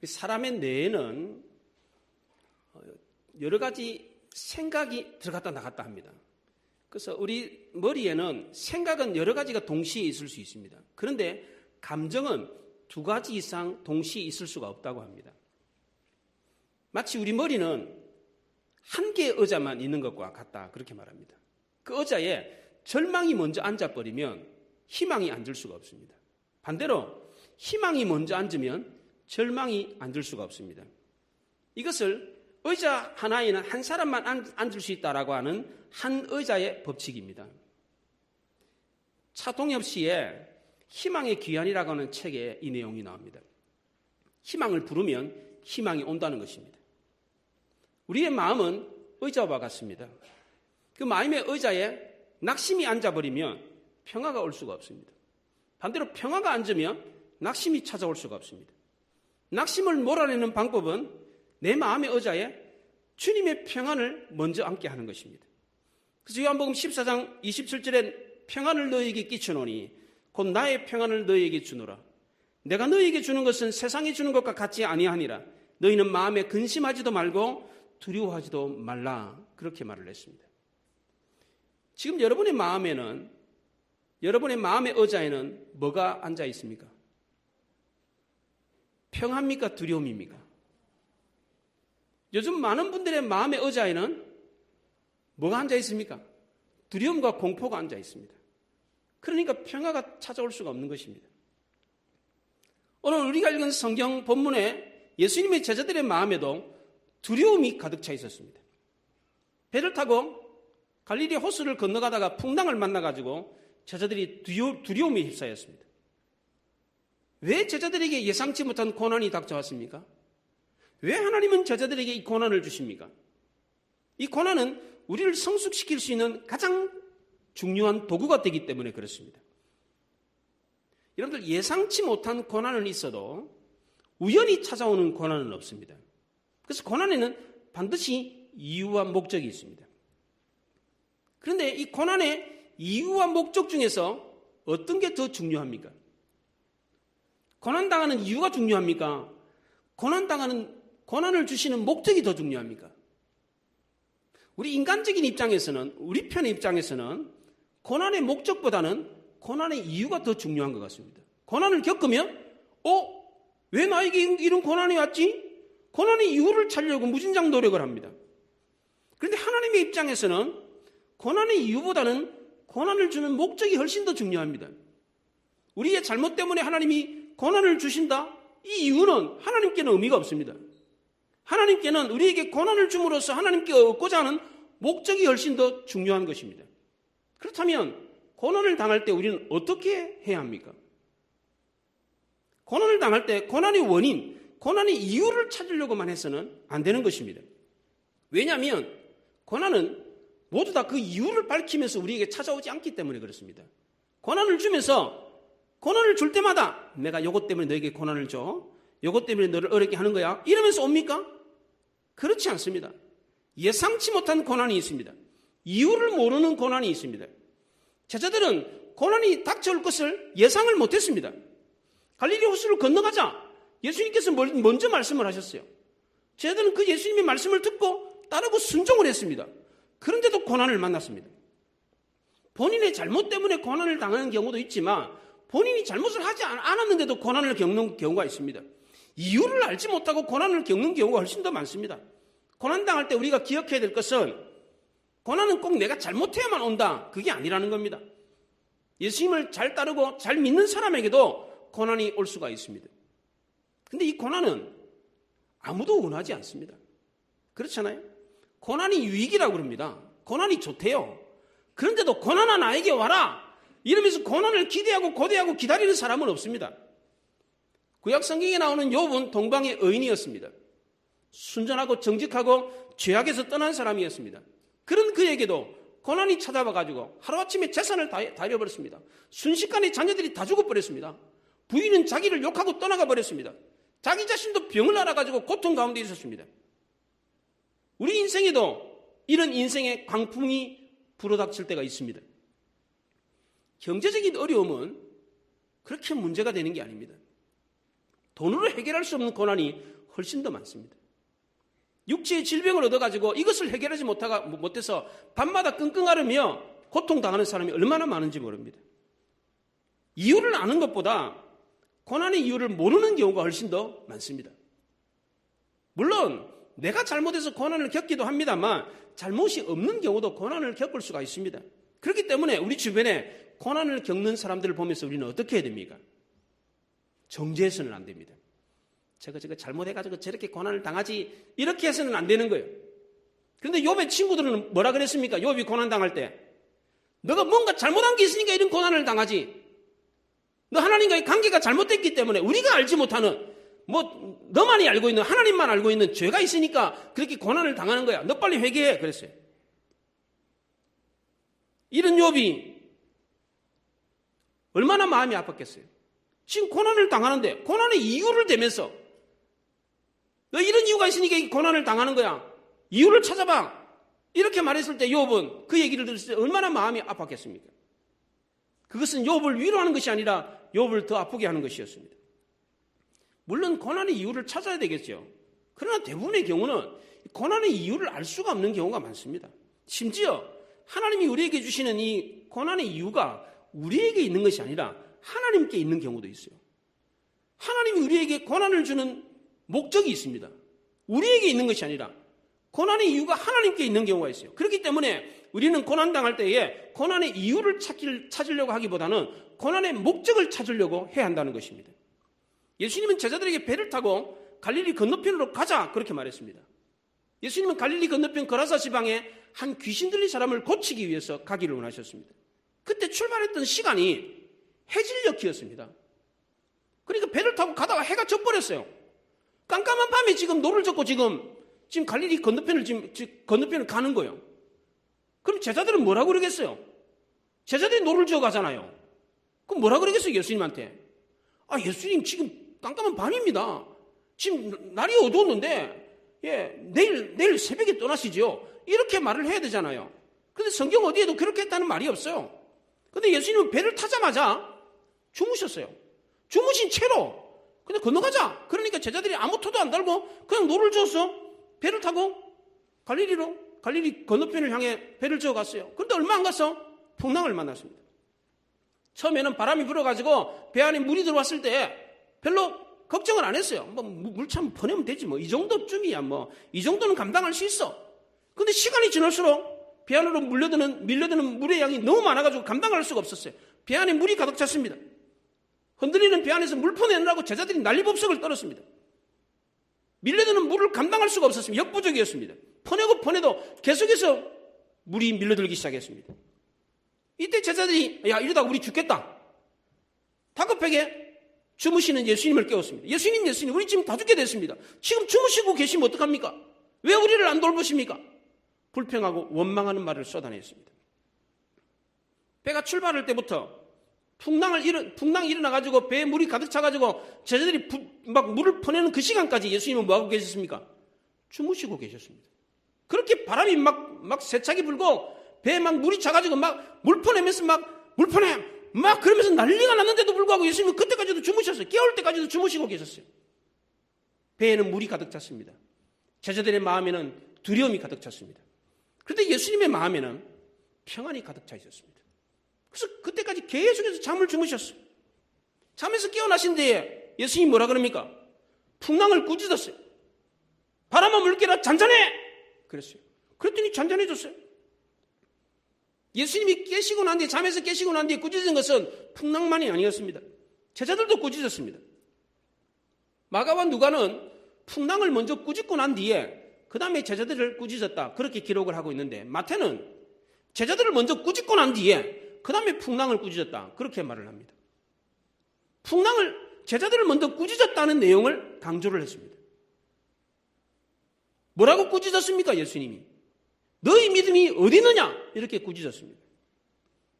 사람의 뇌에는 여러 가지 생각이 들어갔다 나갔다 합니다. 그래서 우리 머리에는 생각은 여러 가지가 동시에 있을 수 있습니다. 그런데 감정은 두 가지 이상 동시에 있을 수가 없다고 합니다. 마치 우리 머리는 한 개의 의자만 있는 것과 같다, 그렇게 말합니다. 그 의자에 절망이 먼저 앉아버리면 희망이 앉을 수가 없습니다. 반대로 희망이 먼저 앉으면 절망이 앉을 수가 없습니다. 이것을 의자 하나에는 한 사람만 앉을 수 있다라고 하는 한 의자의 법칙입니다. 차동엽 씨의 희망의 귀환이라고 하는 책에 이 내용이 나옵니다. 희망을 부르면 희망이 온다는 것입니다. 우리의 마음은 의자와 같습니다. 그 마음의 의자에 낙심이 앉아버리면 평화가 올 수가 없습니다. 반대로 평화가 앉으면 낙심이 찾아올 수가 없습니다. 낙심을 몰아내는 방법은 내 마음의 의자에 주님의 평안을 먼저 앉게 하는 것입니다. 그래서 요한복음 14장 27절에 평안을 너희에게 끼쳐노니 곧 나의 평안을 너희에게 주노라. 내가 너희에게 주는 것은 세상이 주는 것과 같지 아니하니라. 너희는 마음에 근심하지도 말고 두려워하지도 말라. 그렇게 말을 했습니다. 지금 여러분의 마음에는, 여러분의 마음의 의자에는 뭐가 앉아 있습니까? 평안입니까? 두려움입니까? 요즘 많은 분들의 마음의 의자에는 뭐가 앉아 있습니까? 두려움과 공포가 앉아 있습니다. 그러니까 평화가 찾아올 수가 없는 것입니다. 오늘 우리가 읽은 성경 본문에 예수님의 제자들의 마음에도 두려움이 가득 차 있었습니다. 배를 타고 갈릴리 호수를 건너가다가 풍랑을 만나가지고 제자들이 두려움에 휩싸였습니다. 왜 제자들에게 예상치 못한 고난이 닥쳐왔습니까? 왜 하나님은 제자들에게 이 고난을 주십니까? 이 고난은 우리를 성숙시킬 수 있는 가장 중요한 도구가 되기 때문에 그렇습니다. 여러분들, 예상치 못한 고난은 있어도 우연히 찾아오는 고난은 없습니다. 그래서 고난에는 반드시 이유와 목적이 있습니다. 그런데 이 고난의 이유와 목적 중에서 어떤 게 더 중요합니까? 고난당하는 이유가 중요합니까? 고난을 주시는 목적이 더 중요합니까? 우리 인간적인 입장에서는, 우리 편의 입장에서는 고난의 목적보다는 고난의 이유가 더 중요한 것 같습니다. 고난을 겪으면 왜 나에게 이런 고난이 왔지? 고난의 이유를 찾으려고 무진장 노력을 합니다. 그런데 하나님의 입장에서는 고난의 이유보다는 고난을 주는 목적이 훨씬 더 중요합니다. 우리의 잘못 때문에 하나님이 고난을 주신다? 이 이유는 하나님께는 의미가 없습니다. 하나님께는 우리에게 고난을 줌으로써 하나님께 얻고자 하는 목적이 훨씬 더 중요한 것입니다. 그렇다면 고난을 당할 때 우리는 어떻게 해야 합니까? 고난을 당할 때 고난의 원인, 고난의 이유를 찾으려고만 해서는 안 되는 것입니다. 왜냐하면 고난은 모두 다 그 이유를 밝히면서 우리에게 찾아오지 않기 때문에 그렇습니다. 고난을 주면서, 고난을 줄 때마다 내가 이것 때문에 너에게 고난을 줘, 이것 때문에 너를 어렵게 하는 거야, 이러면서 옵니까? 그렇지 않습니다. 예상치 못한 고난이 있습니다. 이유를 모르는 고난이 있습니다. 제자들은 고난이 닥쳐올 것을 예상을 못했습니다. 갈릴리 호수를 건너가자 예수님께서 먼저 말씀을 하셨어요. 제자들은 그 예수님의 말씀을 듣고 따르고 순종을 했습니다. 그런데도 고난을 만났습니다. 본인의 잘못 때문에 고난을 당하는 경우도 있지만 본인이 잘못을 하지 않았는데도 고난을 겪는 경우가 있습니다. 이유를 알지 못하고 고난을 겪는 경우가 훨씬 더 많습니다. 고난당할 때 우리가 기억해야 될 것은 고난은 꼭 내가 잘못해야만 온다, 그게 아니라는 겁니다. 예수님을 잘 따르고 잘 믿는 사람에게도 고난이 올 수가 있습니다. 근데 이 고난은 아무도 원하지 않습니다. 그렇잖아요? 고난이 유익이라고 그럽니다. 고난이 좋대요. 그런데도 고난아 나에게 와라 이러면서 고난을 기대하고 고대하고 기다리는 사람은 없습니다. 구약 성경에 나오는 욥은 동방의 의인이었습니다. 순전하고 정직하고 죄악에서 떠난 사람이었습니다. 그런 그에게도 고난이 찾아와가지고 하루아침에 재산을 다 잃어버렸습니다. 순식간에 자녀들이 다 죽어버렸습니다. 부인은 자기를 욕하고 떠나가 버렸습니다. 자기 자신도 병을 앓아가지고 고통 가운데 있었습니다. 우리 인생에도 이런 인생의 광풍이 불어닥칠 때가 있습니다. 경제적인 어려움은 그렇게 문제가 되는 게 아닙니다. 돈으로 해결할 수 없는 고난이 훨씬 더 많습니다. 육체의 질병을 얻어가지고 이것을 해결하지 못해서 밤마다 끙끙 앓으며 고통당하는 사람이 얼마나 많은지 모릅니다. 이유를 아는 것보다 고난의 이유를 모르는 경우가 훨씬 더 많습니다. 물론 내가 잘못해서 고난을 겪기도 합니다만 잘못이 없는 경우도 고난을 겪을 수가 있습니다. 그렇기 때문에 우리 주변에 고난을 겪는 사람들을 보면서 우리는 어떻게 해야 됩니까? 정죄해서는 안 됩니다. 제가 잘못해가지고 저렇게 고난을 당하지 이렇게 해서는 안 되는 거예요. 그런데 욥의 친구들은 뭐라 그랬습니까? 욥이 고난 당할 때 너가 뭔가 잘못한 게 있으니까 이런 고난을 당하지. 너 하나님과의 관계가 잘못됐기 때문에 우리가 알지 못하는 너만이 알고 있는 하나님만 알고 있는 죄가 있으니까 그렇게 고난을 당하는 거야. 너 빨리 회개해 그랬어요. 이런 욥이 얼마나 마음이 아팠겠어요. 지금 고난을 당하는데 고난의 이유를 대면서 너 이런 이유가 있으니까 이 고난을 당하는 거야. 이유를 찾아봐. 이렇게 말했을 때 욥은 그 얘기를 들었을 때 얼마나 마음이 아팠겠습니까? 그것은 욥을 위로하는 것이 아니라 욥을 더 아프게 하는 것이었습니다. 물론 고난의 이유를 찾아야 되겠죠. 그러나 대부분의 경우는 고난의 이유를 알 수가 없는 경우가 많습니다. 심지어 하나님이 우리에게 주시는 이 고난의 이유가 우리에게 있는 것이 아니라 하나님께 있는 경우도 있어요. 하나님이 우리에게 고난을 주는 목적이 있습니다. 우리에게 있는 것이 아니라 고난의 이유가 하나님께 있는 경우가 있어요. 그렇기 때문에 우리는 고난당할 때에 고난의 이유를 찾으려고 하기보다는 고난의 목적을 찾으려고 해야 한다는 것입니다. 예수님은 제자들에게 배를 타고 갈릴리 건너편으로 가자 그렇게 말했습니다. 예수님은 갈릴리 건너편 거라사 지방에 한 귀신 들린 사람을 고치기 위해서 가기를 원하셨습니다. 그때 출발했던 시간이 해질녘이었습니다. 그러니까 배를 타고 가다가 해가 져버렸어요. 깜깜한 밤에 지금 노를 젓고 지금 갈릴리 건너편을 가는 거예요. 그럼 제자들은 뭐라고 그러겠어요? 제자들이 노를 지어 가잖아요. 그럼 뭐라 그러겠어요, 예수님한테? 예수님 지금 깜깜한 밤입니다. 지금 날이 어두웠는데, 내일 새벽에 떠나시죠. 이렇게 말을 해야 되잖아요. 근데 성경 어디에도 그렇게 했다는 말이 없어요. 근데 예수님은 배를 타자마자 주무셨어요. 주무신 채로 그냥 건너가자. 그러니까 제자들이 아무 터도 안 달고 그냥 노를 저어서 배를 타고 갈릴리 건너편을 향해 배를 저어 갔어요. 그런데 얼마 안 가서 풍랑을 만났습니다. 처음에는 바람이 불어가지고 배 안에 물이 들어왔을 때 별로 걱정을 안 했어요. 물 참 퍼내면 되지 이 정도쯤이야 이 정도는 감당할 수 있어. 근데 시간이 지날수록 배 안으로 밀려드는 물의 양이 너무 많아가지고 감당할 수가 없었어요. 배 안에 물이 가득 찼습니다. 흔들리는 배 안에서 물 퍼내느라고 제자들이 난리법석을 떨었습니다. 밀려드는 물을 감당할 수가 없었습니다. 역부족이었습니다. 퍼내도 계속해서 물이 밀려들기 시작했습니다. 이때 제자들이 이러다가 우리 죽겠다. 다급하게 주무시는 예수님을 깨웠습니다. 예수님 우리 지금 다 죽게 됐습니다. 지금 주무시고 계시면 어떡합니까? 왜 우리를 안 돌보십니까? 불평하고 원망하는 말을 쏟아냈습니다. 배가 출발할 때부터 풍랑이 일어나가지고 배에 물이 가득 차가지고 제자들이 막 물을 퍼내는 그 시간까지 예수님은 뭐하고 계셨습니까? 주무시고 계셨습니다. 그렇게 바람이 막 세차게 불고 배에 막 물이 차가지고 막 물 퍼내면서 물 퍼내 그러면서 난리가 났는데도 불구하고 예수님은 그때까지도 주무셨어요. 깨울 때까지도 주무시고 계셨어요. 배에는 물이 가득 찼습니다. 제자들의 마음에는 두려움이 가득 찼습니다. 그런데 예수님의 마음에는 평안이 가득 차 있었습니다. 그래서 그때까지 계속해서 잠을 주무셨어요. 잠에서 깨어나신 뒤에 예수님이 뭐라 그럽니까? 풍랑을 꾸짖었어요. 바람아 물개라 잔잔해! 그랬어요. 그랬더니 잔잔해졌어요. 예수님이 잠에서 깨시고 난 뒤에 꾸짖은 것은 풍랑만이 아니었습니다. 제자들도 꾸짖었습니다. 마가와 누가는 풍랑을 먼저 꾸짖고 난 뒤에 그 다음에 제자들을 꾸짖었다 그렇게 기록을 하고 있는데 마태는 제자들을 먼저 꾸짖고 난 뒤에 그 다음에 풍랑을 꾸짖었다 그렇게 말을 합니다. 제자들을 먼저 꾸짖었다는 내용을 강조를 했습니다. 뭐라고 꾸짖었습니까? 예수님이 너희 믿음이 어디 있느냐 이렇게 꾸짖었습니다.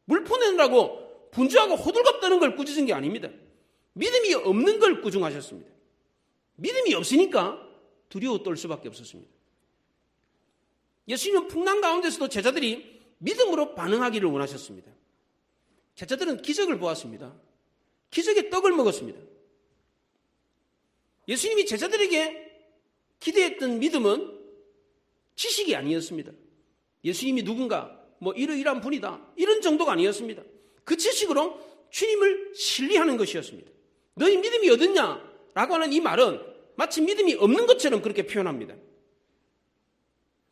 물 퍼내느라고 분주하고 호들갑 떠는 걸 꾸짖은 게 아닙니다. 믿음이 없는 걸 꾸중하셨습니다. 믿음이 없으니까 두려워 떨 수밖에 없었습니다. 예수님은 풍랑 가운데서도 제자들이 믿음으로 반응하기를 원하셨습니다. 제자들은 기적을 보았습니다. 기적의 떡을 먹었습니다. 예수님이 제자들에게 기대했던 믿음은 지식이 아니었습니다. 예수님이 누군가 이러이러한 분이다 이런 정도가 아니었습니다. 그 지식으로 주님을 신뢰하는 것이었습니다. 너희 믿음이 어딨냐? 라고 하는 이 말은 마치 믿음이 없는 것처럼 그렇게 표현합니다.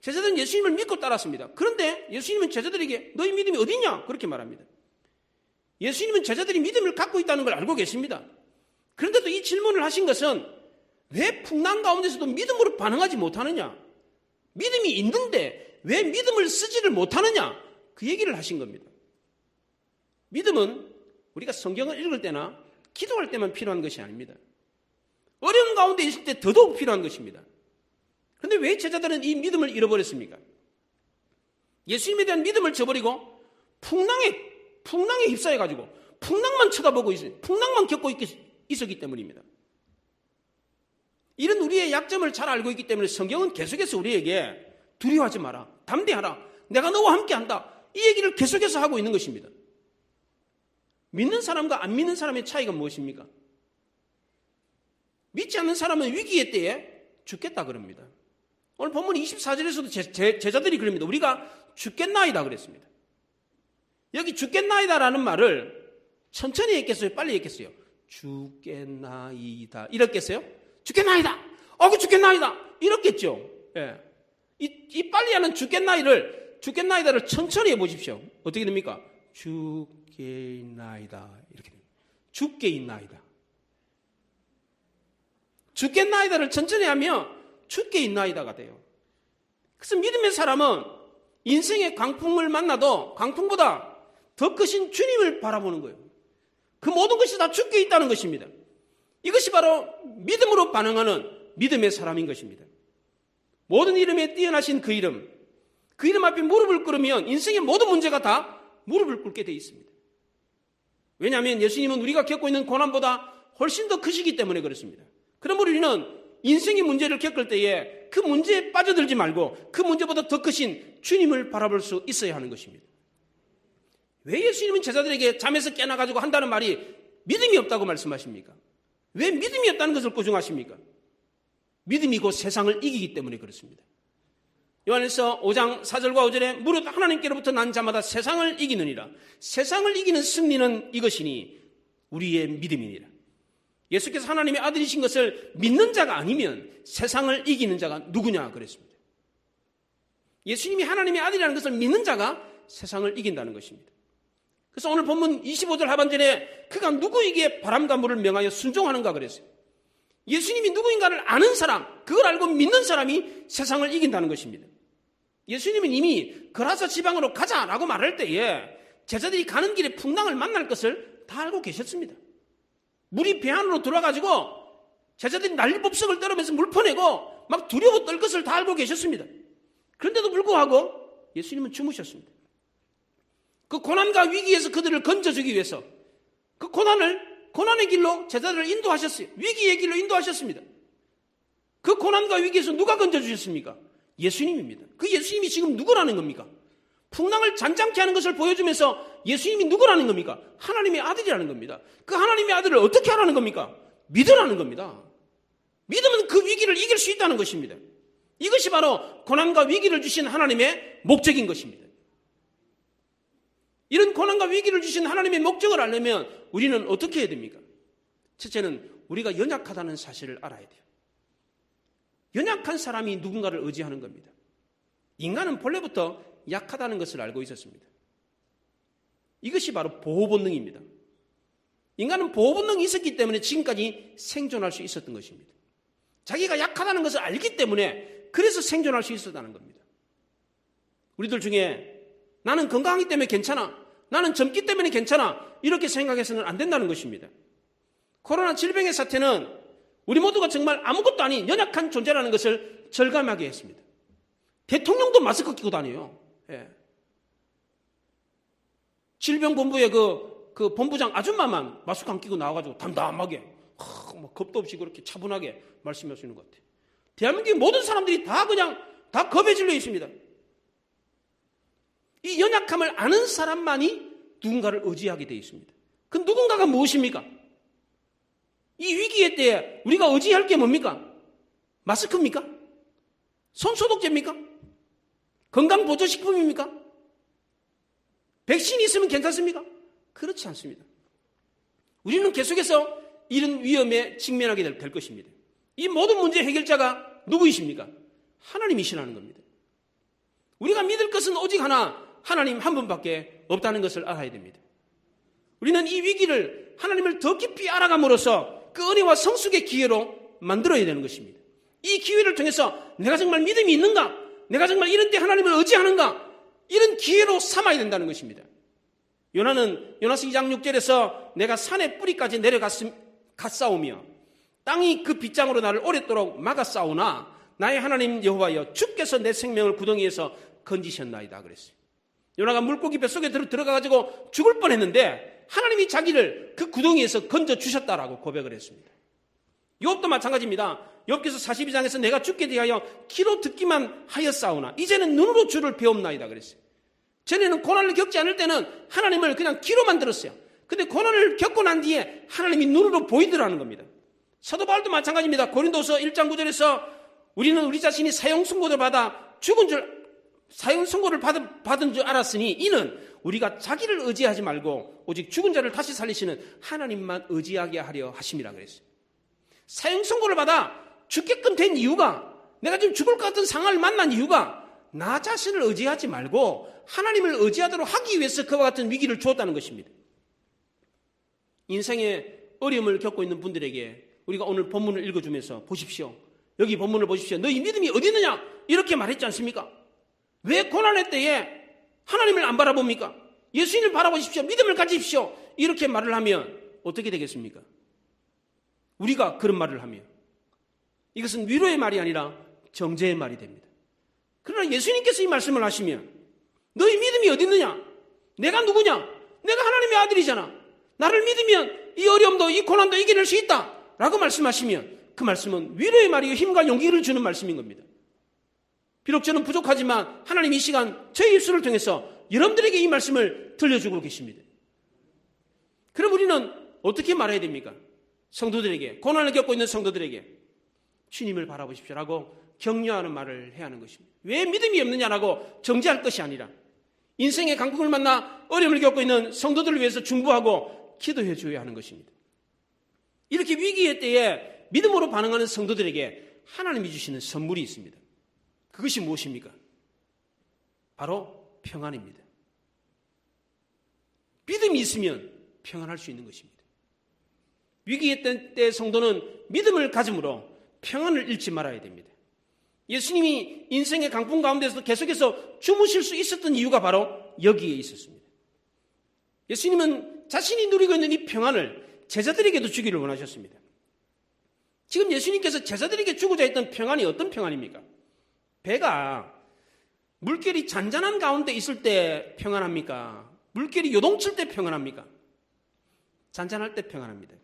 제자들은 예수님을 믿고 따랐습니다. 그런데 예수님은 제자들에게 너희 믿음이 어딨냐? 그렇게 말합니다. 예수님은 제자들이 믿음을 갖고 있다는 걸 알고 계십니다. 그런데도 이 질문을 하신 것은 왜 풍랑 가운데서도 믿음으로 반응하지 못하느냐? 믿음이 있는데 왜 믿음을 쓰지를 못하느냐? 그 얘기를 하신 겁니다. 믿음은 우리가 성경을 읽을 때나 기도할 때만 필요한 것이 아닙니다. 어려운 가운데 있을 때 더더욱 필요한 것입니다. 그런데 왜 제자들은 이 믿음을 잃어버렸습니까? 예수님에 대한 믿음을 저버리고 풍랑에 휩싸여가지고 풍랑만 쳐다보고 있어요. 풍랑만 겪고 있었기 때문입니다. 이런 우리의 약점을 잘 알고 있기 때문에 성경은 계속해서 우리에게 두려워하지 마라, 담대하라, 내가 너와 함께한다, 이 얘기를 계속해서 하고 있는 것입니다. 믿는 사람과 안 믿는 사람의 차이가 무엇입니까? 믿지 않는 사람은 위기의 때에 죽겠다 그럽니다. 오늘 본문 24절에서도 제자들이 그럽니다. 우리가 죽겠나이다 그랬습니다. 여기 죽겠나이다라는 말을 천천히 했겠어요? 빨리 했겠어요? 죽겠나이다 이렇게 했어요? 죽겠나이다! 죽겠나이다! 이렇겠죠. 예. 이 빨리 하는 죽겠나이다를 천천히 해보십시오. 어떻게 됩니까? 죽겠나이다 이렇게 됩니다. 죽겠나이다. 죽겠나이다를 천천히 하면 죽겠나이다가 돼요. 그래서 믿음의 사람은 인생의 강풍을 만나도 강풍보다 더 크신 주님을 바라보는 거예요. 그 모든 것이 다 죽게 있다는 것입니다. 이것이 바로 믿음으로 반응하는 믿음의 사람인 것입니다. 모든 이름에 뛰어나신 그 이름 앞에 무릎을 꿇으면 인생의 모든 문제가 다 무릎을 꿇게 되어 있습니다. 왜냐하면 예수님은 우리가 겪고 있는 고난보다 훨씬 더 크시기 때문에 그렇습니다. 그러므로 우리는 인생의 문제를 겪을 때에 그 문제에 빠져들지 말고 그 문제보다 더 크신 주님을 바라볼 수 있어야 하는 것입니다. 왜 예수님은 제자들에게 잠에서 깨나가지고 한다는 말이 믿음이 없다고 말씀하십니까? 왜 믿음이 없다는 것을 고정하십니까? 믿음이 곧 세상을 이기기 때문에 그렇습니다. 요한일서 5장 4절과 5절에 무릇 하나님께로부터 난 자마다 세상을 이기느니라. 세상을 이기는 승리는 이것이니 우리의 믿음이니라. 예수께서 하나님의 아들이신 것을 믿는 자가 아니면 세상을 이기는 자가 누구냐 그랬습니다. 예수님이 하나님의 아들이라는 것을 믿는 자가 세상을 이긴다는 것입니다. 그래서 오늘 본문 25절 하반절에 그가 누구에게 바람과 물을 명하여 순종하는가 그랬어요. 예수님이 누구인가를 아는 사람, 그걸 알고 믿는 사람이 세상을 이긴다는 것입니다. 예수님은 이미 그라사 지방으로 가자라고 말할 때에 제자들이 가는 길에 풍랑을 만날 것을 다 알고 계셨습니다. 물이 배 안으로 들어와가지고 제자들이 난리법석을 떨으면서 물 퍼내고 막 두려워 떨 것을 다 알고 계셨습니다. 그런데도 불구하고 예수님은 주무셨습니다. 그 고난과 위기에서 그들을 건져주기 위해서 그 고난의 길로 제자들을 인도하셨어요. 위기의 길로 인도하셨습니다. 그 고난과 위기에서 누가 건져주셨습니까? 예수님입니다. 그 예수님이 지금 누구라는 겁니까? 풍랑을 잔잔케 하는 것을 보여주면서 예수님이 누구라는 겁니까? 하나님의 아들이라는 겁니다. 그 하나님의 아들을 어떻게 하라는 겁니까? 믿으라는 겁니다. 믿으면 그 위기를 이길 수 있다는 것입니다. 이것이 바로 고난과 위기를 주신 하나님의 목적인 것입니다. 이런 고난과 위기를 주신 하나님의 목적을 알려면 우리는 어떻게 해야 됩니까? 첫째는 우리가 연약하다는 사실을 알아야 돼요. 연약한 사람이 누군가를 의지하는 겁니다. 인간은 본래부터 약하다는 것을 알고 있었습니다. 이것이 바로 보호본능입니다. 인간은 보호본능이 있었기 때문에 지금까지 생존할 수 있었던 것입니다. 자기가 약하다는 것을 알기 때문에 그래서 생존할 수 있었다는 겁니다. 우리들 중에 나는 건강하기 때문에 괜찮아, 나는 젊기 때문에 괜찮아, 이렇게 생각해서는 안 된다는 것입니다. 코로나 질병의 사태는 우리 모두가 정말 아무것도 아닌 연약한 존재라는 것을 절감하게 했습니다. 대통령도 마스크 끼고 다녀요. 예. 질병본부의 그 본부장 아줌마만 마스크 안 끼고 나와가지고 담담하게 막 겁도 없이 그렇게 차분하게 말씀하시는 것 같아요. 대한민국의 모든 사람들이 다 겁에 질려 있습니다. 이 연약함을 아는 사람만이 누군가를 의지하게 되어 있습니다. 그 누군가가 무엇입니까? 이 위기의 때에 우리가 의지할 게 뭡니까? 마스크입니까? 손소독제입니까? 건강보조식품입니까? 백신이 있으면 괜찮습니까? 그렇지 않습니다. 우리는 계속해서 이런 위험에 직면하게 될 것입니다. 이 모든 문제 해결자가 누구이십니까? 하나님이시라는 겁니다. 우리가 믿을 것은 오직 하나, 하나님 한 분밖에 없다는 것을 알아야 됩니다. 우리는 이 위기를 하나님을 더 깊이 알아감으로써 그 은혜와 성숙의 기회로 만들어야 되는 것입니다. 이 기회를 통해서 내가 정말 믿음이 있는가? 내가 정말 이런 때 하나님을 의지하는가? 이런 기회로 삼아야 된다는 것입니다. 요나는 요나서 2장 6절에서 내가 산의 뿌리까지 내려갔사오며 땅이 그 빗장으로 나를 오랫도록 막았사오나 나의 하나님 여호와여 주께서 내 생명을 구덩이에서 건지셨나이다 그랬어요. 요나가 물고기 뱃속에 들어가가지고 죽을 뻔했는데 하나님이 자기를 그 구덩이에서 건져주셨다라고 고백을 했습니다. 욥도 마찬가지입니다. 욥기서 42장에서 내가 죽게 대하여 귀로 듣기만 하였사오나 이제는 눈으로 주를 배옵나이다 그랬어요. 전에는 고난을 겪지 않을 때는 하나님을 그냥 귀로만 들었어요. 근데 고난을 겪고 난 뒤에 하나님이 눈으로 보이더라는 겁니다. 사도 바울도 마찬가지입니다. 고린도서 1장 9절에서 우리는 우리 자신이 사형 선고를 받아 사형 선고를 받은 줄 알았으니 이는 우리가 자기를 의지하지 말고 오직 죽은 자를 다시 살리시는 하나님만 의지하게 하려 하심이라 그랬어요. 사형 선고를 받아 죽게끔 된 이유가, 내가 지금 죽을 것 같은 상황을 만난 이유가 나 자신을 의지하지 말고 하나님을 의지하도록 하기 위해서 그와 같은 위기를 주었다는 것입니다. 인생의 어려움을 겪고 있는 분들에게 우리가 오늘 본문을 읽어주면서 보십시오. 여기 본문을 보십시오. 너희 믿음이 어디 있느냐? 이렇게 말했지 않습니까? 왜 고난의 때에 하나님을 안 바라봅니까? 예수님을 바라보십시오. 믿음을 가지십시오. 이렇게 말을 하면 어떻게 되겠습니까? 우리가 그런 말을 하면 이것은 위로의 말이 아니라 정죄의 말이 됩니다. 그러나 예수님께서 이 말씀을 하시면 너희 믿음이 어디 있느냐? 내가 누구냐? 내가 하나님의 아들이잖아. 나를 믿으면 이 어려움도 이 고난도 이겨낼 수 있다 라고 말씀하시면 그 말씀은 위로의 말이요 힘과 용기를 주는 말씀인 겁니다. 비록 저는 부족하지만 하나님 이 시간 저의 입술을 통해서 여러분들에게 이 말씀을 들려주고 계십니다. 그럼 우리는 어떻게 말해야 됩니까? 성도들에게, 고난을 겪고 있는 성도들에게 주님을 바라보십시오라고 격려하는 말을 해야 하는 것입니다. 왜 믿음이 없느냐라고 정죄할 것이 아니라 인생의 강풍을 만나 어려움을 겪고 있는 성도들을 위해서 중보하고 기도해 줘야 하는 것입니다. 이렇게 위기의 때에 믿음으로 반응하는 성도들에게 하나님이 주시는 선물이 있습니다. 그것이 무엇입니까? 바로 평안입니다. 믿음이 있으면 평안할 수 있는 것입니다. 위기의 때 성도는 믿음을 가짐으로 평안을 잃지 말아야 됩니다. 예수님이 인생의 강풍 가운데서 계속해서 주무실 수 있었던 이유가 바로 여기에 있었습니다. 예수님은 자신이 누리고 있는 이 평안을 제자들에게도 주기를 원하셨습니다. 지금 예수님께서 제자들에게 주고자 했던 평안이 어떤 평안입니까? 배가 물결이 잔잔한 가운데 있을 때 평안합니까? 물결이 요동칠 때 평안합니까? 잔잔할 때 평안합니다.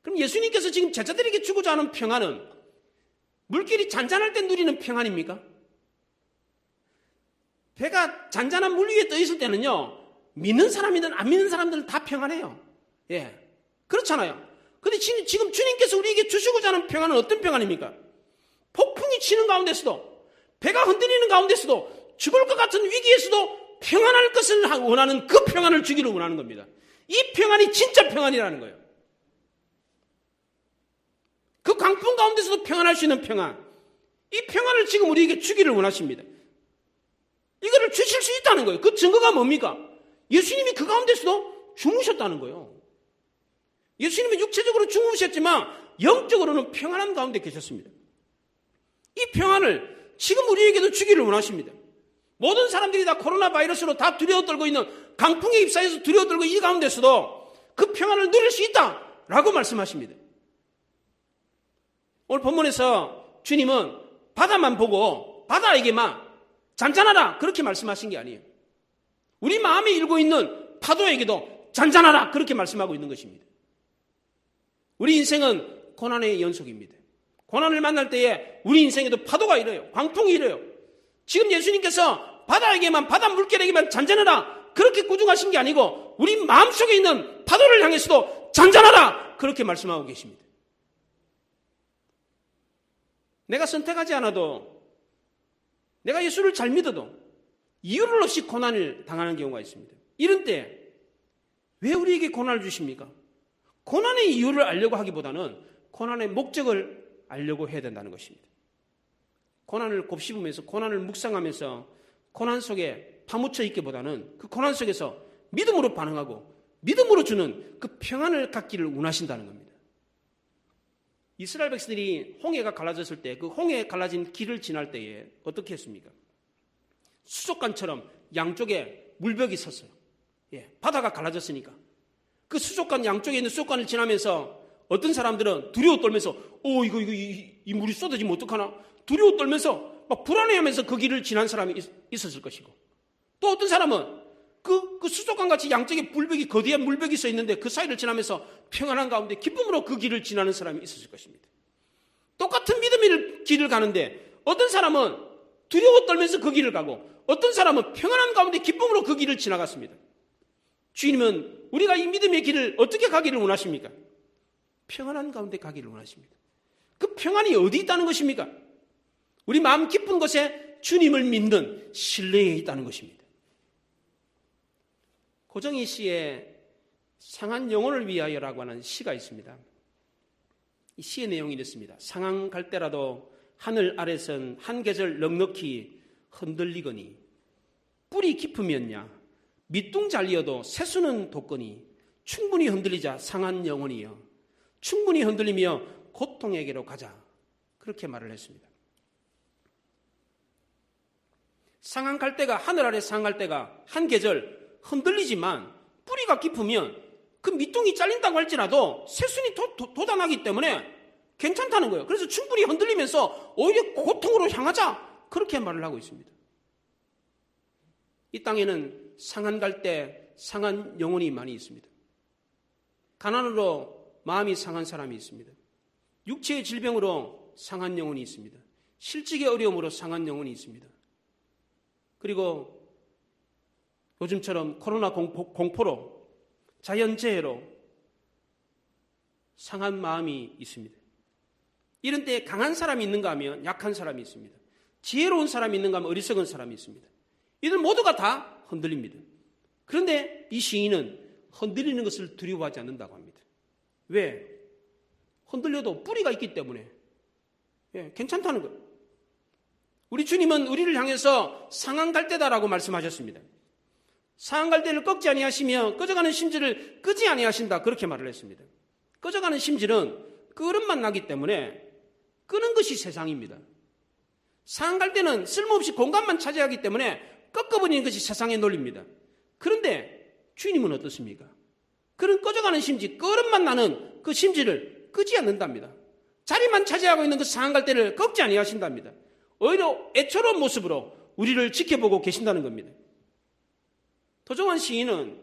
그럼 예수님께서 지금 제자들에게 주고자 하는 평안은 물길이 잔잔할 때 누리는 평안입니까? 배가 잔잔한 물 위에 떠 있을 때는요, 믿는 사람이든 안 믿는 사람들은 다 평안해요. 예, 그렇잖아요. 근데 지금 주님께서 우리에게 주시고자 하는 평안은 어떤 평안입니까? 폭풍이 치는 가운데서도, 배가 흔들리는 가운데서도, 죽을 것 같은 위기에서도 평안할 것을 원하는 그 평안을 주기를 원하는 겁니다. 이 평안이 진짜 평안이라는 거예요. 그 강풍 가운데서도 평안할 수 있는 평안, 이 평안을 지금 우리에게 주기를 원하십니다. 이거를 주실 수 있다는 거예요. 그 증거가 뭡니까? 예수님이 그 가운데서도 주무셨다는 거예요. 예수님이 육체적으로 주무셨지만 영적으로는 평안한 가운데 계셨습니다. 이 평안을 지금 우리에게도 주기를 원하십니다. 모든 사람들이 다 코로나 바이러스로 다 두려워 떨고 있는 강풍에 휩싸여서 두려워 떨고 이 가운데서도 그 평안을 누릴 수 있다라고 말씀하십니다. 오늘 본문에서 주님은 바다만 보고 바다에게만 잔잔하라 그렇게 말씀하신 게 아니에요. 우리 마음에 일고 있는 파도에게도 잔잔하라 그렇게 말씀하고 있는 것입니다. 우리 인생은 고난의 연속입니다. 고난을 만날 때에 우리 인생에도 파도가 일어요. 광풍이 일어요. 지금 예수님께서 바다에게만, 바다 물결에게만 잔잔하라 그렇게 꾸중하신 게 아니고 우리 마음속에 있는 파도를 향해서도 잔잔하라! 그렇게 말씀하고 계십니다. 내가 선택하지 않아도, 내가 예수를 잘 믿어도 이유를 없이 고난을 당하는 경우가 있습니다. 이런 때 왜 우리에게 고난을 주십니까? 고난의 이유를 알려고 하기보다는 고난의 목적을 알려고 해야 된다는 것입니다. 고난을 곱씹으면서, 고난을 묵상하면서 고난 속에 파묻혀 있기보다는 그 고난 속에서 믿음으로 반응하고 믿음으로 주는 그 평안을 갖기를 원하신다는 겁니다. 이스라엘 백성들이 홍해가 갈라졌을 때, 그 홍해에 갈라진 길을 지날 때에 어떻게 했습니까? 수족관처럼 양쪽에 물벽이 섰어요. 바다가 갈라졌으니까. 그 수족관 양쪽에 있는 수족관을 지나면서 어떤 사람들은 두려워 떨면서 이 물이 쏟아지면 어떡하나? 두려워 떨면서 막 불안해하면서 그 길을 지난 사람이 있었을 것이고, 또 어떤 사람은 그 수족관 같이 양쪽에 물벽이, 거대한 물벽이 서 있는데 그 사이를 지나면서 평안한 가운데 기쁨으로 그 길을 지나는 사람이 있었을 것입니다. 똑같은 믿음의 길을 가는데 어떤 사람은 두려워 떨면서 그 길을 가고 어떤 사람은 평안한 가운데 기쁨으로 그 길을 지나갔습니다. 주님은 우리가 이 믿음의 길을 어떻게 가기를 원하십니까? 평안한 가운데 가기를 원하십니다. 그 평안이 어디 있다는 것입니까? 우리 마음 깊은 곳에 주님을 믿는 신뢰에 있다는 것입니다. 고정희 씨의 상한 영혼을 위하여라고 하는 시가 있습니다. 이 시의 내용이 이렇습니다. 상한 갈 때라도 하늘 아래선 한 계절 넉넉히 흔들리거니 뿌리 깊으면야 밑둥 잘리어도 새수는 돋거니 충분히 흔들리자 상한 영혼이여 충분히 흔들리며 고통에게로 가자. 그렇게 말을 했습니다. 상한 갈대가, 하늘 아래 상한 갈대가 한 계절 흔들리지만 뿌리가 깊으면 그 밑둥이 잘린다고 할지라도 새순이 돋아나기 때문에 괜찮다는 거예요. 그래서 충분히 흔들리면서 오히려 고통으로 향하자. 그렇게 말을 하고 있습니다. 이 땅에는 상한 갈대, 상한 영혼이 많이 있습니다. 가난으로 마음이 상한 사람이 있습니다. 육체의 질병으로 상한 영혼이 있습니다. 실직의 어려움으로 상한 영혼이 있습니다. 그리고 요즘처럼 코로나 공포로, 자연재해로 상한 마음이 있습니다. 이런 때에 강한 사람이 있는가 하면 약한 사람이 있습니다. 지혜로운 사람이 있는가 하면 어리석은 사람이 있습니다. 이들 모두가 다 흔들립니다. 그런데 이 시인은 흔들리는 것을 두려워하지 않는다고 합니다. 왜? 흔들려도 뿌리가 있기 때문에 괜찮다는 거예요. 우리 주님은 우리를 향해서 상한 갈대다라고 말씀하셨습니다. 상한 갈대를 꺾지 아니하시며 꺼져가는 심지를 끄지 아니하신다. 그렇게 말을 했습니다. 꺼져가는 심지는 끄름만 나기 때문에 끄는 것이 세상입니다. 상한 갈대는 쓸모없이 공간만 차지하기 때문에 꺾어버리는 것이 세상의 논리입니다. 그런데 주님은 어떻습니까? 그런 꺼져가는 심지, 끄름만 나는 그 심지를 끄지 않는답니다. 자리만 차지하고 있는 그 상한 갈대를 꺾지 아니하신답니다. 오히려 애처로운 모습으로 우리를 지켜보고 계신다는 겁니다. 도정환 시인은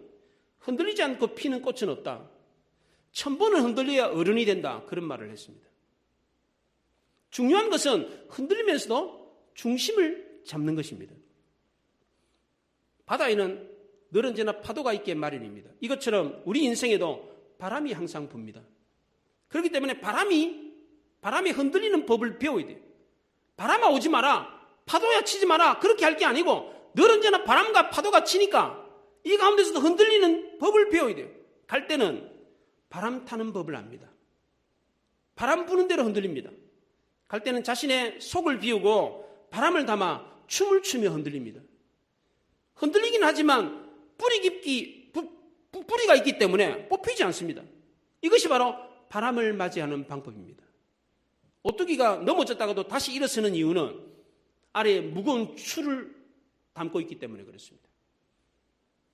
흔들리지 않고 피는 꽃은 없다. 1000번은 흔들려야 어른이 된다. 그런 말을 했습니다. 중요한 것은 흔들리면서도 중심을 잡는 것입니다. 바다에는 늘 언제나 파도가 있기에 마련입니다. 이것처럼 우리 인생에도 바람이 항상 붑니다. 그렇기 때문에 바람이 흔들리는 법을 배워야 돼요. 바람아 오지 마라, 파도야 치지 마라, 그렇게 할 게 아니고 늘 언제나 바람과 파도가 치니까 이 가운데서도 흔들리는 법을 배워야 돼요. 갈 때는 바람 타는 법을 압니다. 바람 부는 대로 흔들립니다. 갈 때는 자신의 속을 비우고 바람을 담아 춤을 추며 흔들립니다. 흔들리긴 하지만 뿌리가 있기 때문에 뽑히지 않습니다. 이것이 바로 바람을 맞이하는 방법입니다. 오뚜기가 넘어졌다가도 다시 일어서는 이유는 아래에 무거운 추를 담고 있기 때문에 그렇습니다.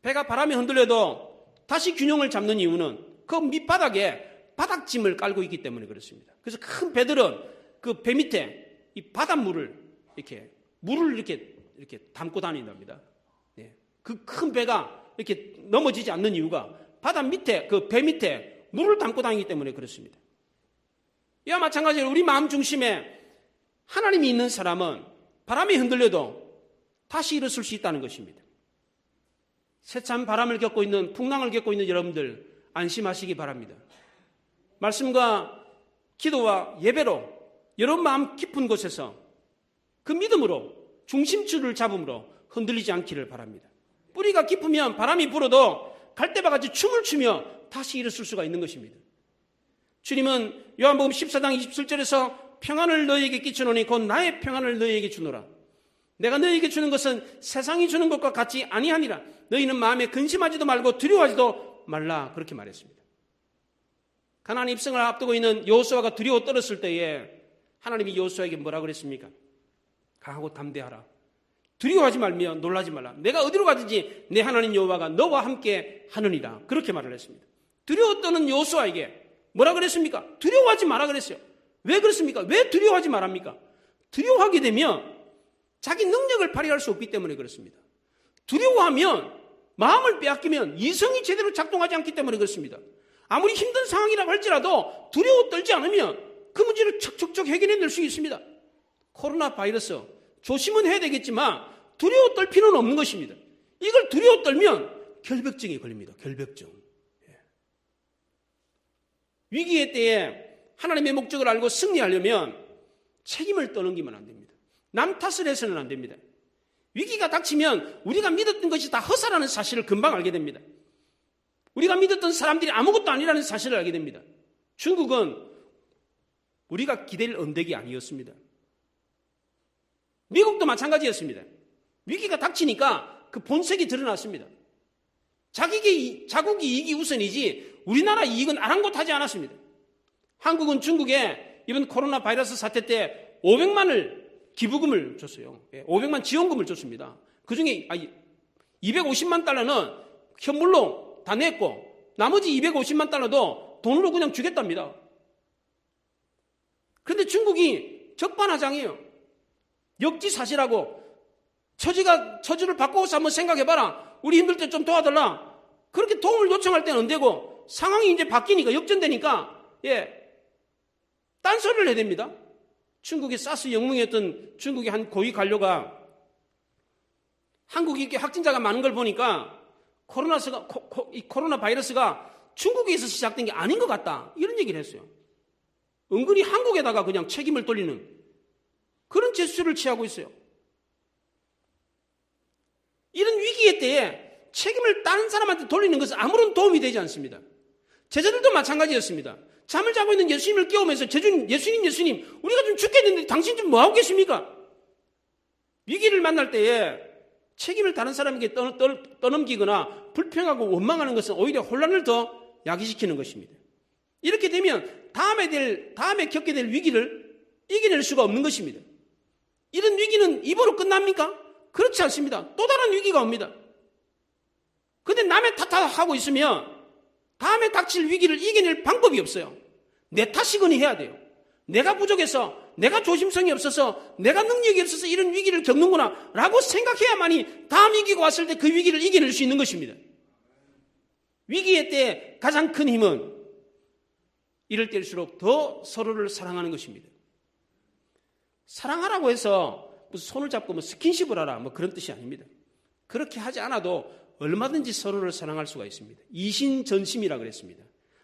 배가 바람에 흔들려도 다시 균형을 잡는 이유는 그 밑바닥에 바닥짐을 깔고 있기 때문에 그렇습니다. 그래서 큰 배들은 그 배 밑에 이 바닷물을 물을 이렇게 담고 다닌답니다. 그 큰 배가 이렇게 넘어지지 않는 이유가 바다 밑에, 그 배 밑에 물을 담고 다니기 때문에 그렇습니다. 이와 마찬가지로 우리 마음 중심에 하나님이 있는 사람은 바람이 흔들려도 다시 일어설 수 있다는 것입니다. 세찬 바람을 겪고 있는, 풍랑을 겪고 있는 여러분들, 안심하시기 바랍니다. 말씀과 기도와 예배로 여러분 마음 깊은 곳에서 그 믿음으로 중심줄을 잡음으로 흔들리지 않기를 바랍니다. 뿌리가 깊으면 바람이 불어도 갈대바같이 춤을 추며 다시 일어설 수가 있는 것입니다. 주님은 요한복음 14장 27절에서 평안을 너희에게 끼쳐노니 곧 나의 평안을 너희에게 주노라. 내가 너희에게 주는 것은 세상이 주는 것과 같이 아니하니라. 너희는 마음에 근심하지도 말고 두려워하지도 말라. 그렇게 말했습니다. 가나안 입성을 앞두고 있는 여호수아가 두려워 떨었을 때에 하나님이 여호수아에게 뭐라 그랬습니까? 강하고 담대하라. 두려워하지 말며 놀라지 말라. 내가 어디로 가든지 내 하나님 여호와가 너와 함께 하느니라. 그렇게 말을 했습니다. 두려워 떠는 여호수아에게 뭐라 그랬습니까? 두려워하지 마라 그랬어요. 왜 그렇습니까? 왜 두려워하지 말합니까? 두려워하게 되면 자기 능력을 발휘할 수 없기 때문에 그렇습니다. 두려워하면 마음을 빼앗기면 이성이 제대로 작동하지 않기 때문에 그렇습니다. 아무리 힘든 상황이라고 할지라도 두려워 떨지 않으면 그 문제를 척척척 해결해낼 수 있습니다. 코로나 바이러스 조심은 해야 되겠지만 두려워 떨 필요는 없는 것입니다. 이걸 두려워 떨면 결벽증이 걸립니다. 결벽증. 위기의 때에 하나님의 목적을 알고 승리하려면 책임을 떠넘기면 안 됩니다. 남 탓을 해서는 안 됩니다. 위기가 닥치면 우리가 믿었던 것이 다 허사라는 사실을 금방 알게 됩니다. 우리가 믿었던 사람들이 아무것도 아니라는 사실을 알게 됩니다. 중국은 우리가 기댈 언덕이 아니었습니다. 미국도 마찬가지였습니다. 위기가 닥치니까 그 본색이 드러났습니다. 자국이 이익이 우선이지 우리나라 이익은 아랑곳하지 않았습니다. 한국은 중국에 이번 코로나 바이러스 사태 때 500만을 기부금을 줬어요. 500만 지원금을 줬습니다. 그중에 250만 달러는 현물로 다 냈고 나머지 250만 달러도 돈으로 그냥 주겠답니다. 그런데 중국이 적반하장이에요. 역지사실하고 처지를 바꿔서 한번 생각해봐라. 우리 힘들 때 좀 도와달라. 그렇게 도움을 요청할 때는 안 되고 상황이 이제 바뀌니까 역전되니까 딴소리를 해야 됩니다. 중국의 사스 영웅이었던 중국의 한 고위 관료가 한국이 이렇게 확진자가 많은 걸 보니까 코로나 바이러스가 중국에서 시작된 게 아닌 것 같다. 이런 얘기를 했어요. 은근히 한국에다가 그냥 책임을 돌리는 그런 제스처를 취하고 있어요. 이런 위기의 때에 책임을 다른 사람한테 돌리는 것은 아무런 도움이 되지 않습니다. 제자들도 마찬가지였습니다. 잠을 자고 있는 예수님을 깨우면서 예수님 우리가 좀 죽겠는데 당신 좀 뭐하고 계십니까? 위기를 만날 때에 책임을 다른 사람에게 떠넘기거나 불평하고 원망하는 것은 오히려 혼란을 더 야기시키는 것입니다. 이렇게 되면 다음에 겪게 될 위기를 이겨낼 수가 없는 것입니다. 이런 위기는 입으로 끝납니까? 그렇지 않습니다. 또 다른 위기가 옵니다. 그런데 남의 탓하고 있으면 다음에 닥칠 위기를 이겨낼 방법이 없어요. 내 탓이거니 해야 돼요. 내가 부족해서, 내가 조심성이 없어서, 내가 능력이 없어서 이런 위기를 겪는구나 라고 생각해야만이 다음 위기가 왔을 때 그 위기를 이겨낼 수 있는 것입니다. 위기의 때 가장 큰 힘은 이럴 때일수록 더 서로를 사랑하는 것입니다. 사랑하라고 해서 무슨 손을 잡고 뭐 스킨십을 하라 뭐 그런 뜻이 아닙니다. 그렇게 하지 않아도 얼마든지 서로를 사랑할 수가 있습니다. 이신전심이라고 그랬습니다.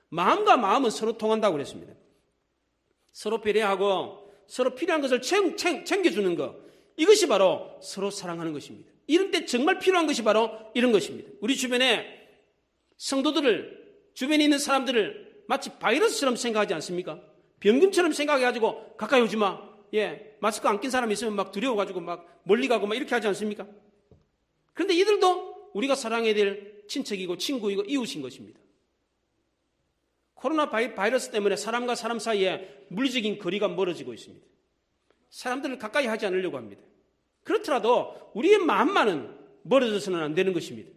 마음과 마음은 서로 통한다고 그랬습니다. 서로 배려하고 서로 필요한 것을 챙겨주는 것, 이것이 바로 서로 사랑하는 것입니다. 이런 때 정말 필요한 것이 바로 이런 것입니다. 우리 주변에 성도들을, 주변에 있는 사람들을 마치 바이러스처럼 생각하지 않습니까? 병균처럼 생각해가지고 가까이 오지 마. 마스크 안 낀 사람이 있으면 막 두려워가지고 막 멀리 가고 막 이렇게 하지 않습니까? 그런데 이들도 우리가 사랑해야 될 친척이고 친구이고 이웃인 것입니다. 코로나 바이러스 때문에 사람과 사람 사이에 물리적인 거리가 멀어지고 있습니다. 사람들을 가까이 하지 않으려고 합니다. 그렇더라도 우리의 마음만은 멀어져서는 안 되는 것입니다.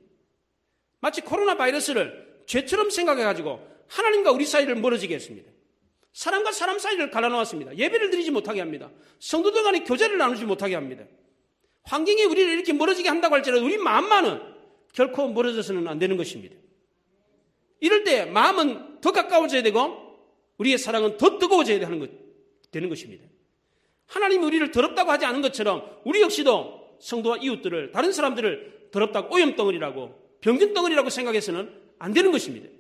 마치 코로나 바이러스를 죄처럼 생각해가지고 하나님과 우리 사이를 멀어지게 했습니다. 사람과 사람 사이를 갈라놓았습니다. 예배를 드리지 못하게 합니다. 성도들 간에 교제를 나누지 못하게 합니다. 환경이 우리를 이렇게 멀어지게 한다고 할지라도 우리 마음만은 결코 멀어져서는 안 되는 것입니다. 이럴 때 마음은 더 가까워져야 되고 우리의 사랑은 더 뜨거워져야 되는 것입니다. 하나님이 우리를 더럽다고 하지 않은 것처럼 우리 역시도 성도와 이웃들을, 다른 사람들을 더럽다고 오염덩어리라고 병균덩어리라고 생각해서는 안 되는 것입니다.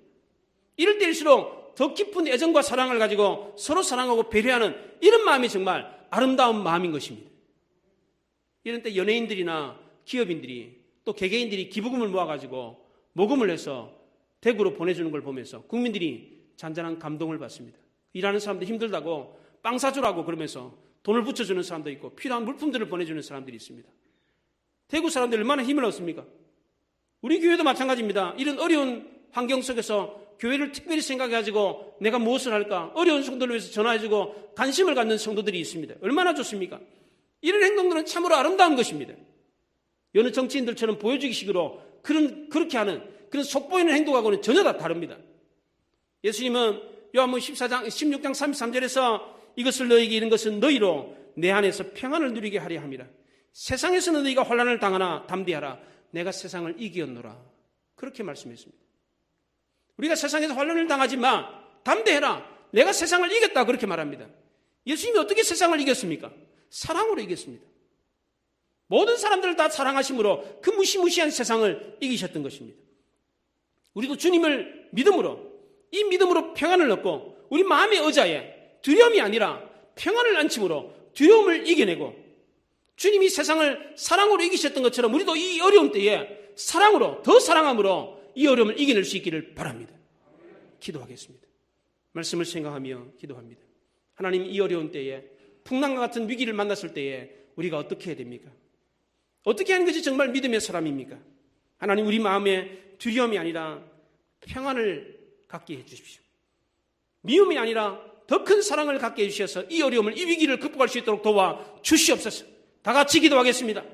이럴 때일수록 더 깊은 애정과 사랑을 가지고 서로 사랑하고 배려하는 이런 마음이 정말 아름다운 마음인 것입니다. 이런 때 연예인들이나 기업인들이 또 개개인들이 기부금을 모아가지고 모금을 해서 대구로 보내주는 걸 보면서 국민들이 잔잔한 감동을 받습니다. 일하는 사람들 힘들다고 빵 사주라고 그러면서 돈을 붙여주는 사람도 있고 필요한 물품들을 보내주는 사람들이 있습니다. 대구 사람들 얼마나 힘을 얻습니까? 우리 교회도 마찬가지입니다. 이런 어려운 환경 속에서 교회를 특별히 생각해가지고 내가 무엇을 할까? 어려운 성도를 위해서 전화해주고 관심을 갖는 성도들이 있습니다. 얼마나 좋습니까? 이런 행동들은 참으로 아름다운 것입니다. 여느 정치인들처럼 보여주기식으로 그렇게 하는 그런 속보이는 행동하고는 전혀 다 다릅니다. 예수님은 요한복음 16장 33절에서 이것을 너희에게 이른 것은 너희로 내 안에서 평안을 누리게 하려 함이라. 세상에서는 너희가 환난을 당하나 담대하라. 내가 세상을 이기었노라. 그렇게 말씀했습니다. 우리가 세상에서 환난을 당하지 마. 담대해라. 내가 세상을 이겼다. 그렇게 말합니다. 예수님이 어떻게 세상을 이겼습니까? 사랑으로 이겼습니다. 모든 사람들을 다 사랑하심으로 그 무시무시한 세상을 이기셨던 것입니다. 우리도 주님을 믿음으로 이 믿음으로 평안을 얻고 우리 마음의 의자에 두려움이 아니라 평안을 안침으로 두려움을 이겨내고 주님이 세상을 사랑으로 이기셨던 것처럼 우리도 이 어려운 때에 사랑으로 더 사랑함으로 이 어려움을 이겨낼 수 있기를 바랍니다. 기도하겠습니다. 말씀을 생각하며 기도합니다. 하나님, 이 어려운 때에 풍랑과 같은 위기를 만났을 때에 우리가 어떻게 해야 됩니까? 어떻게 하는 것이 정말 믿음의 사람입니까? 하나님, 우리 마음에 두려움이 아니라 평안을 갖게 해주십시오. 미움이 아니라 더 큰 사랑을 갖게 해주셔서 이 어려움을, 이 위기를 극복할 수 있도록 도와 주시옵소서. 다 같이 기도하겠습니다.